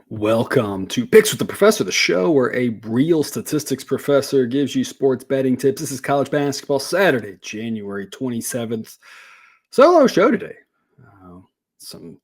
Welcome to Picks with the Professor, the show where a real statistics professor gives you sports betting tips. This is college basketball Saturday, January 27th. Solo show today. Some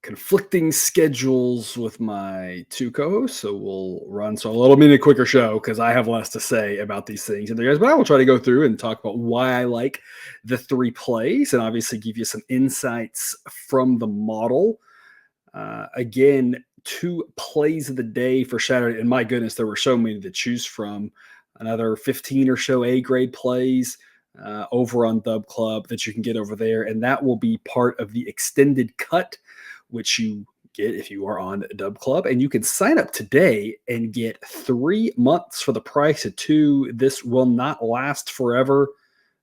conflicting schedules with my two co-hosts, so we'll run a little minute quicker show because I have less to say about these things. And guys, but I will try to go through and talk about why I like the three plays and obviously give you some insights from the model. Again, two plays of the day for Saturday. And my goodness, there were so many to choose from. Another 15 or so A grade plays over on Dub Club that you can get over there. And that will be part of the extended cut, which you get if you are on Dub Club. And you can sign up today and get 3 months for the price of 2. This will not last forever.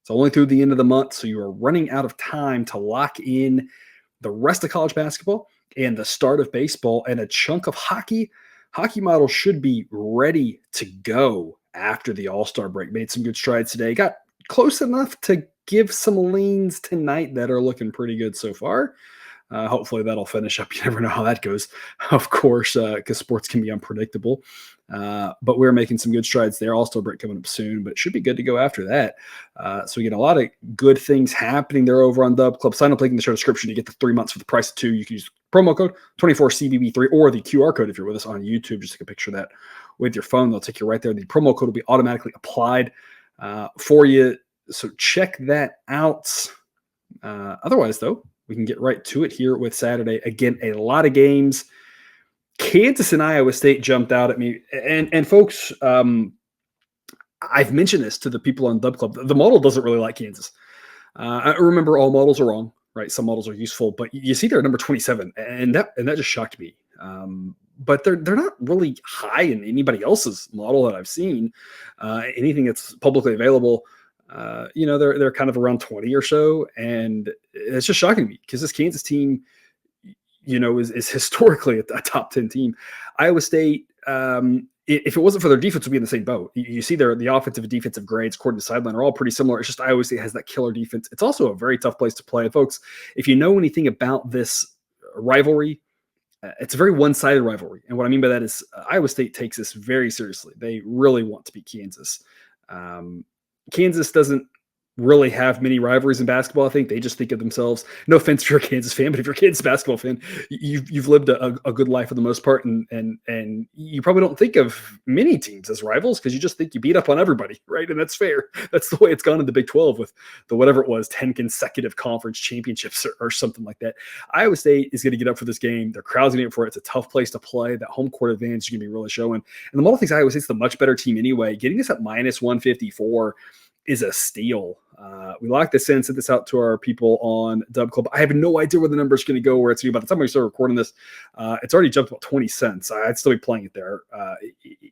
It's only through the end of the month. So you are running out of time to lock in the rest of college basketball and the start of baseball and a chunk of hockey. Hockey model should be ready to go after the All-Star break. Made some good strides today. Got close enough to give some leans tonight that are looking pretty good so far. Hopefully that'll finish up. You never know how that goes, of course, because sports can be unpredictable. But we're making some good strides there. All-Star break coming up soon, but it should be good to go after that. So we get a lot of good things happening there over on Dub Club. Sign up link in the show description to get the 3 months for the price of 2. You can use promo code 24CBB3 or the QR code if you're with us on YouTube. Just take a picture of that with your phone. They'll take you right there. The promo code will be automatically applied for you. So check that out. Otherwise, though, we can get right to it here with Saturday. Again, a lot of games. Kansas and Iowa State jumped out at me. And folks, I've mentioned this to the people on Dub Club. The model doesn't really like Kansas. I remember all models are wrong, right? Some models are useful, but you see they're number 27, and that just shocked me. But they're not really high in anybody else's model that I've seen. Anything that's publicly available, they're kind of around 20 or so, and it's just shocking to me because this Kansas team, is historically a top 10 team. Iowa State, if it wasn't for their defense, would be in the same boat. You see the offensive and defensive grades according to Sideline are all pretty similar. It's just Iowa State has that killer defense. It's also a very tough place to play. And folks, if you know anything about this rivalry, it's a very one-sided rivalry. And what I mean by that is Iowa State takes this very seriously. They really want to beat Kansas. Kansas doesn't really have many rivalries in basketball. I think they just think of themselves, no offense if you're a Kansas fan, but if you're a Kansas basketball fan, you've lived a good life for the most part. And you probably don't think of many teams as rivals because you just think you beat up on everybody, right? And that's fair. That's the way it's gone in the Big 12 with the whatever it was, 10 consecutive conference championships or something like that. Iowa State is going to get up for this game. Their crowd's going to get for it. It's a tough place to play. That home court advantage is going to be really showing. And the model thinks Iowa State's the much better team anyway. Getting this at minus 154 is a steal. We locked this in, sent this out to our people on Dub Club. I have no idea where the number is going to go, where it's going to be. By the time we start recording this, it's already jumped about 20 cents. I'd still be playing it there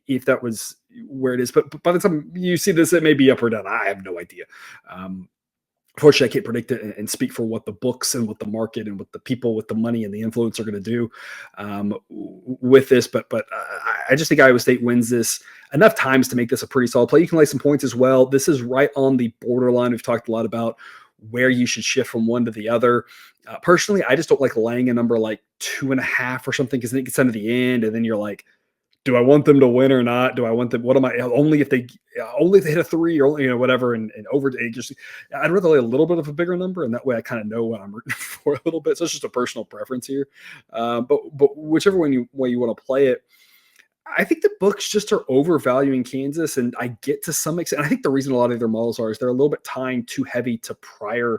if that was where it is. But by the time you see this, it may be up or down. I have no idea. Fortunately, I can't predict it and speak for what the books and what the market and what the people with the money and the influence are going to do with this. But I just think Iowa State wins this enough times to make this a pretty solid play. You can lay some points as well. This is right on the borderline. We've talked a lot about where you should shift from one to the other. Personally, I just don't like laying a number like 2.5 or something because then it gets down to the end and then you're like, do I want them to win or not? Do I want them? What am I? Only if they hit a 3 or whatever and over. I'd rather lay a little bit of a bigger number, and that way I kind of know what I'm rooting for a little bit. So it's just a personal preference here. But whichever way you want to play it, I think the books just are overvaluing Kansas, and I get to some extent. I think the reason a lot of their models is they're a little bit tying too heavy to prior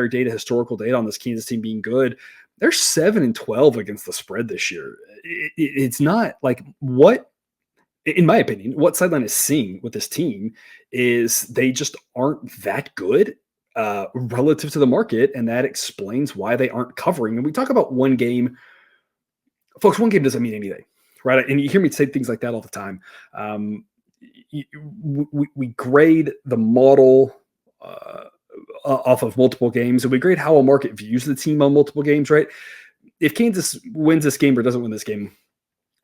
data, historical data on this Kansas team being good. They're 7-12 against the spread this year. It's not like what, in my opinion, what Sideline is seeing with this team is they just aren't that good relative to the market, and that explains why they aren't covering. And we talk about one game. Folks, one game doesn't mean anything, right? And you hear me say things like that all the time. We grade the model off of multiple games, and we grade how a market views the team on multiple games, right? If Kansas wins this game or doesn't win this game,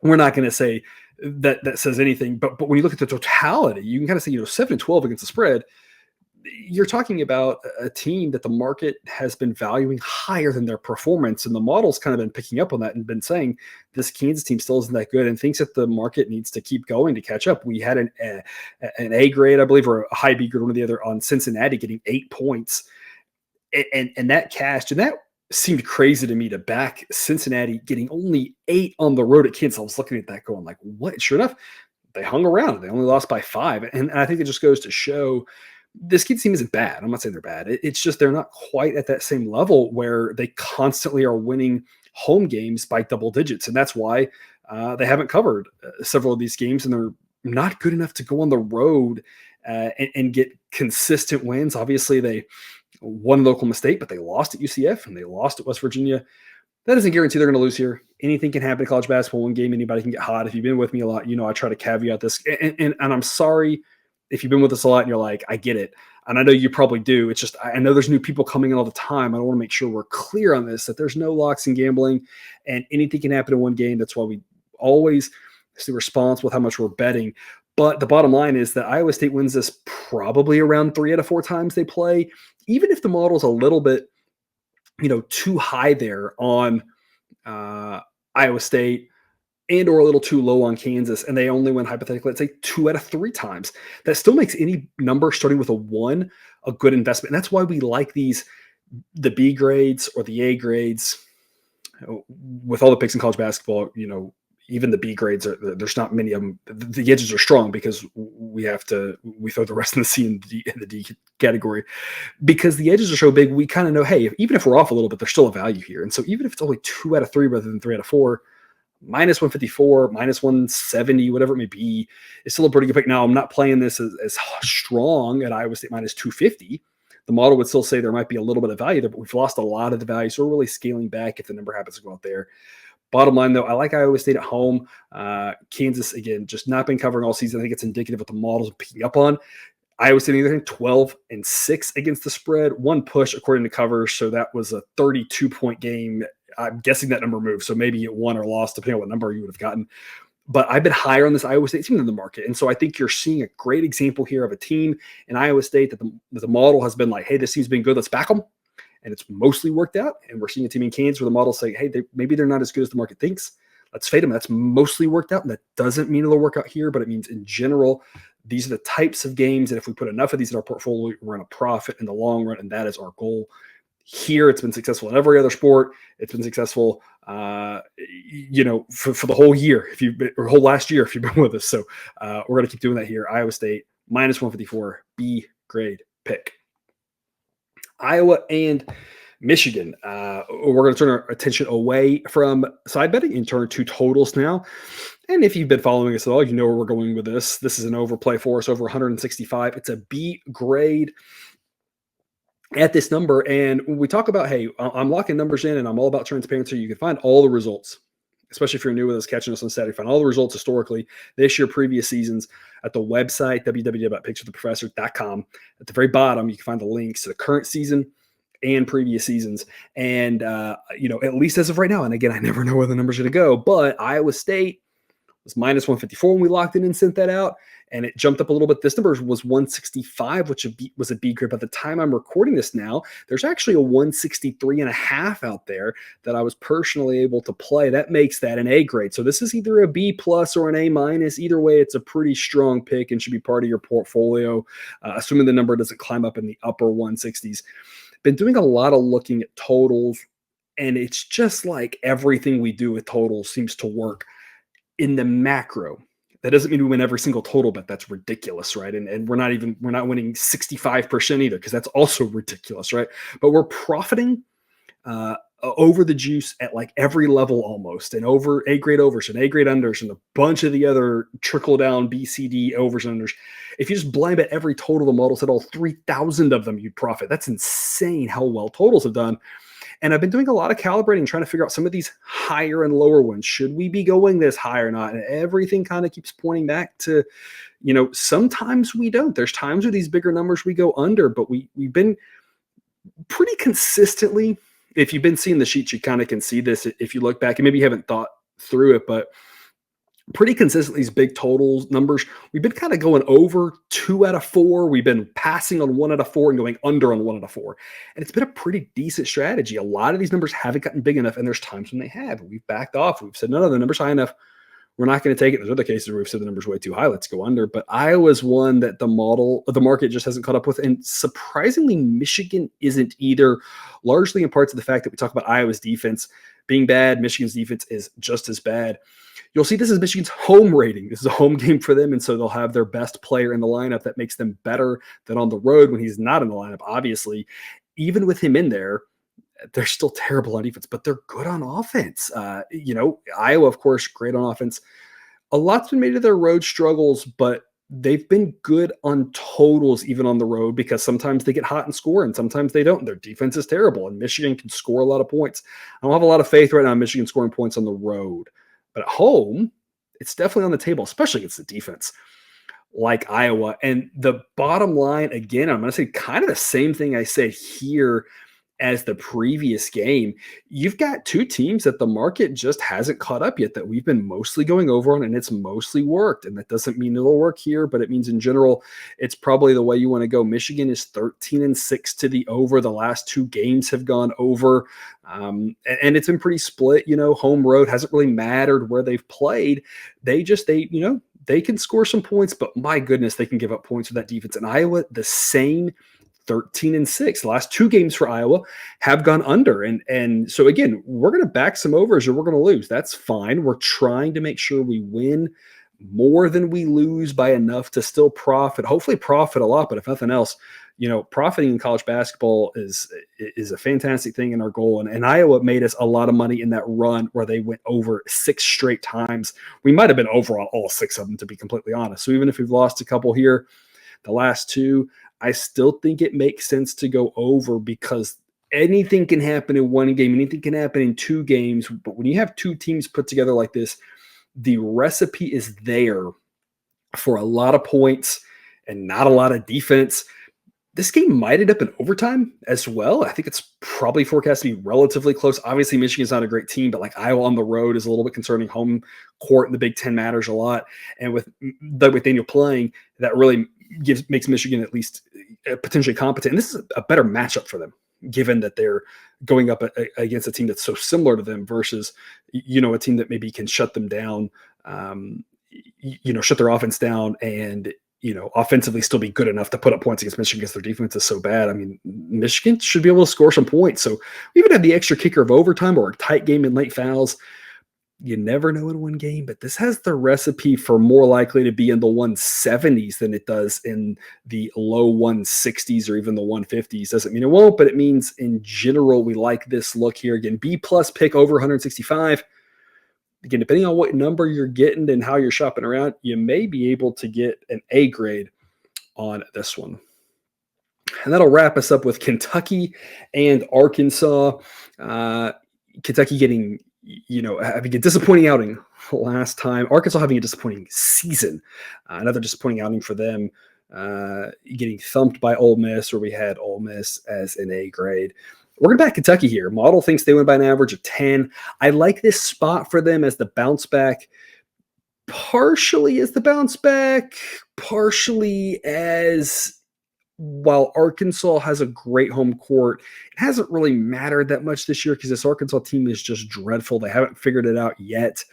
we're not going to say that says anything. But when you look at the totality, you can kind of say, 7-12 against the spread, you're talking about a team that the market has been valuing higher than their performance, and the model's kind of been picking up on that and been saying this Kansas team still isn't that good, and thinks that the market needs to keep going to catch up. We had an A grade, I believe, or a high B grade, one or the other, on Cincinnati getting 8 points, and that cashed, and that seemed crazy to me to back Cincinnati getting only 8 on the road at Kansas. I was looking at that going like, what? Sure enough, they hung around. They only lost by 5, and I think it just goes to show this Kids team isn't bad. I'm not saying they're bad. It's just they're not quite at that same level where they constantly are winning home games by double digits, and that's why they haven't covered several of these games, and they're not good enough to go on the road and get consistent wins. Obviously, they won at Oklahoma State, but they lost at UCF and they lost at West Virginia. That doesn't guarantee they're going to lose here. Anything can happen in college basketball. One game, anybody can get hot. If you've been with me a lot, I try to caveat this. And I'm sorry if you've been with us a lot and you're like, I get it. And I know you probably do. It's just, I know there's new people coming in all the time. I want to make sure we're clear on this, that there's no locks in gambling and anything can happen in one game. That's why we always stay responsible with how much we're betting. But the bottom line is that Iowa State wins this probably around 3 out of 4 times they play. Even if the model's a little bit, too high there on Iowa State and or a little too low on Kansas, and they only win hypothetically, let's say 2 out of 3 times. That still makes any number starting with a 1 a good investment. And that's why we like the B grades or the A grades. With all the picks in college basketball, even the B grades there's not many of them. The edges are strong because we throw the rest in the C and the D category because the edges are so big. We kind of know, hey, even if we're off a little bit, there's still a value here. And so even if it's only 2 out of 3 rather than 3 out of 4, minus 154, minus 170, whatever it may be, it's still a pretty good pick. Now, I'm not playing this as strong at Iowa State minus 250. The model would still say there might be a little bit of value there, but we've lost a lot of the value. So we're really scaling back if the number happens to go out there. Bottom line, though, I like Iowa State at home. Kansas, again, just not been covering all season. I think it's indicative of what the models are picking up on. Iowa State, either 12-6 against the spread, 1 push according to covers. So that was a 32-point game. I'm guessing that number moved. So maybe it won or lost, depending on what number you would have gotten. But I've been higher on this Iowa State team than the market. And so I think you're seeing a great example here of a team in Iowa State that the model has been like, hey, this team's been good. Let's back them. And it's mostly worked out. And we're seeing a team in Kansas where the model saying, hey, maybe they're not as good as the market thinks. Let's fade them. That's mostly worked out. And that doesn't mean it'll work out here, but it means in general, these are the types of games that if we put enough of these in our portfolio, we're going to profit in the long run. And that is our goal. Here, it's been successful in every other sport. It's been successful, for the whole year, or whole last year, if you've been with us. So we're going to keep doing that here. Iowa State minus 154, B grade pick. Iowa and Michigan. We're going to turn our attention away from side betting and turn to totals now. And if you've been following us at all, you know where we're going with this. This is an overplay for us, over 165. It's a B grade at this number. And when we talk about, hey, I'm locking numbers in and I'm all about transparency, you can find all the results, especially if you're new with us, catching us on Saturday. Find all the results historically, this year, previous seasons, at the website, www.pickswiththeprofessor.com. At the very bottom, you can find the links to the current season and previous seasons. And, at least as of right now, and again, I never know where the numbers are going to go, but Iowa State was minus 154 when we locked in and sent that out. And it jumped up a little bit. This number was 165, which was a B grade. By the time I'm recording this now, there's actually a 163.5 out there that I was personally able to play. That makes that an A grade. So this is either a B plus or an A minus. Either way, it's a pretty strong pick and should be part of your portfolio, assuming the number doesn't climb up in the upper 160s. Been doing a lot of looking at totals, and it's just like everything we do with totals seems to work in the macro. That doesn't mean we win every single total bet. That's ridiculous, right? And we're not winning 65% either, because that's also ridiculous, right? But we're profiting over the juice at like every level almost, and over A grade overs and A grade unders and a bunch of the other trickle down B, C, D overs and unders. If you just blind bet every total, the model said all 3,000 of them, you'd profit. That's insane how well totals have done. And I've been doing a lot of calibrating, trying to figure out some of these higher and lower ones. Should we be going this high or not? And everything kind of keeps pointing back to, sometimes we don't. There's times where these bigger numbers we go under, but we've been pretty consistently. If you've been seeing the sheets, you kind of can see this if you look back, and maybe you haven't thought through it, but pretty consistently these big totals numbers. We've been kind of going over 2 out of 4. We've been passing on 1 out of 4 and going under on 1 out of 4. And it's been a pretty decent strategy. A lot of these numbers haven't gotten big enough, and there's times when they have. We've backed off. We've said, no, the number's high enough. We're not going to take it. There's other cases where we've said the number's way too high. Let's go under. But Iowa's one that the market just hasn't caught up with. And surprisingly, Michigan isn't either, largely in parts of the fact that we talk about Iowa's defense being bad. Michigan's defense is just as bad. You'll see this is Michigan's home rating. This is a home game for them. And so they'll have their best player in the lineup that makes them better than on the road when he's not in the lineup, obviously. Even with him in there, they're still terrible on defense, but they're good on offense. Iowa, of course, great on offense. A lot's been made of their road struggles, but they've been good on totals, even on the road, because sometimes they get hot and score and sometimes they don't. Their defense is terrible, and Michigan can score a lot of points. I don't have a lot of faith right now in Michigan scoring points on the road, but at home, it's definitely on the table, especially against the defense like Iowa. And the bottom line, again, I'm going to say kind of the same thing I said here as the previous game. You've got two teams that the market just hasn't caught up yet that we've been mostly going over on, and it's mostly worked. And that doesn't mean it'll work here, but it means in general, it's probably the way you want to go. Michigan is 13-6 to the over. The last 2 games have gone over. And it's been pretty split. Home road hasn't really mattered where they've played. They can score some points, but my goodness, they can give up points with that defense. And Iowa, the same, 13-6. The last 2 games for Iowa have gone under. And so again, we're going to back some overs or we're going to lose. That's fine. We're trying to make sure we win more than we lose by enough to still profit, hopefully profit a lot. But if nothing else, profiting in college basketball is a fantastic thing in our goal. And Iowa made us a lot of money in that run where they went over 6 straight times. We might have been over on all 6 of them, to be completely honest. So even if we've lost a couple here, the last 2, I still think it makes sense to go over, because anything can happen in one game, anything can happen in 2 games. But when you have 2 teams put together like this, the recipe is there for a lot of points and not a lot of defense. This game might end up in overtime as well. I think it's probably forecast to be relatively close. Obviously, Michigan's not a great team, but like Iowa on the road is a little bit concerning. Home court in the Big Ten matters a lot. And with Daniel playing, that really makes Michigan at least potentially competent. And this is a better matchup for them, given that they're going up against a team that's so similar to them versus, a team that maybe can shut them down, shut their offense down and, offensively still be good enough to put up points against Michigan because their defense is so bad. I mean, Michigan should be able to score some points. So we even have the extra kicker of overtime or a tight game in late fouls. You never know in one game, but this has the recipe for more likely to be in the 170s than it does in the low 160s or even the 150s. Doesn't mean it won't, but it means in general, we like this look here. Again, B+ pick over 165. Again, depending on what number you're getting and how you're shopping around, you may be able to get an A grade on this one. And that'll wrap us up with Kentucky and Arkansas. Kentucky getting having a disappointing outing last time. Arkansas having a disappointing season. Another disappointing outing for them. Getting thumped by Ole Miss, where we had Ole Miss as an A grade. We're going to back Kentucky here. Model thinks they win by an average of 10. I like this spot for them as the bounce back. Partially as the bounce back, partially as while Arkansas has a great home court, it hasn't really mattered that much this year because this Arkansas team is just dreadful. They haven't figured it out yet.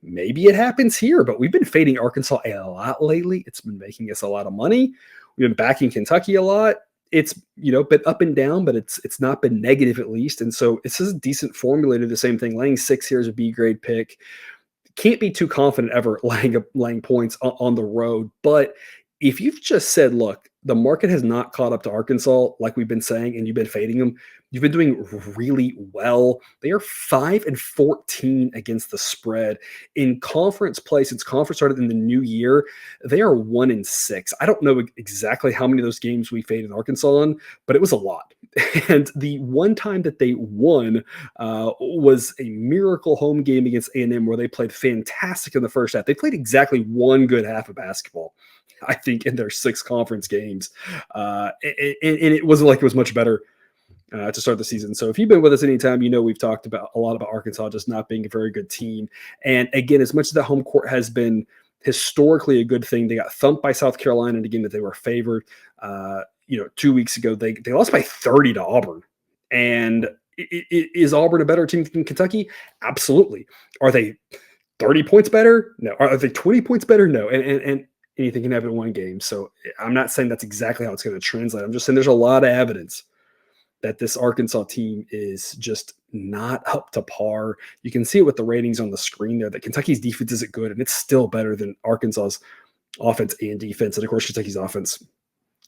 Maybe it happens here, but we've been fading Arkansas a lot lately. It's been making us a lot of money. We've been backing Kentucky a lot. It's been up and down, but it's not been negative at least. And so it's a decent formula to do the same thing. Laying 6 here is a B grade pick. Can't be too confident ever laying points on the road, but if you've just said, look, the market has not caught up to Arkansas, like we've been saying, and you've been fading them, you've been doing really well. They are 5-14 against the spread. In conference play, since conference started in the new year, they are 1-6. I don't know exactly how many of those games we faded Arkansas on, but it was a lot. And the one time that they won was a miracle home game against A&M where they played fantastic in the first half. They played exactly one good half of basketball, I think, in their 6 conference games. And it wasn't like it was much better to start the season. So if you've been with us anytime, we've talked about a lot about Arkansas just not being a very good team. And again, as much as the home court has been historically a good thing, they got thumped by South Carolina in a game that they were favored. 2 weeks ago, they lost by 30 to Auburn. And is Auburn a better team than Kentucky? Absolutely. Are they 30 points better? No. Are they 20 points better? No. And anything can happen in one game. So I'm not saying that's exactly how it's going to translate. I'm just saying there's a lot of evidence that this Arkansas team is just not up to par. You can see it with the ratings on the screen there that Kentucky's defense isn't good, and it's still better than Arkansas's offense and defense. And of course, Kentucky's offense,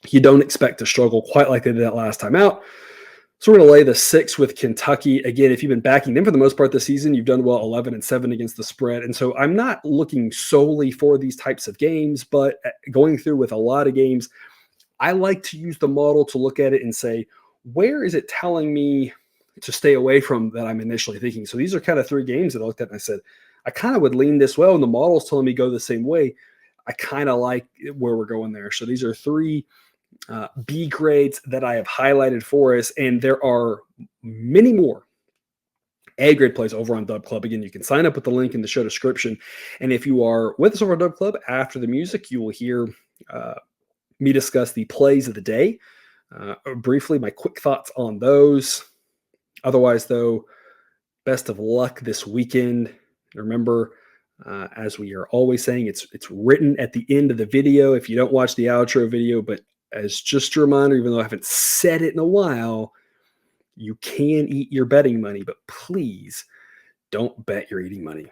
you don't expect to struggle quite like they did that last time out. So we're going to lay the 6 with Kentucky. Again, if you've been backing them for the most part this season, you've done well 11-7 against the spread. And so I'm not looking solely for these types of games, but going through with a lot of games, I like to use the model to look at it and say, where is it telling me to stay away from that I'm initially thinking? So these are kind of 3 games that I looked at and I said, I kind of would lean this way, and the model's telling me go the same way. I kind of like where we're going there. So these are 3 B grades that I have highlighted for us, and there are many more A grade plays over on Dub Club. Again, you can sign up with the link in the show description. And if you are with us over on Dub Club, after the music, you will hear me discuss the plays of the day. Briefly, my quick thoughts on those. Otherwise, though, best of luck this weekend. Remember, as we are always saying, it's written at the end of the video if you don't watch the outro video. But as just a reminder, even though I haven't said it in a while, you can eat your betting money, but please don't bet your eating money.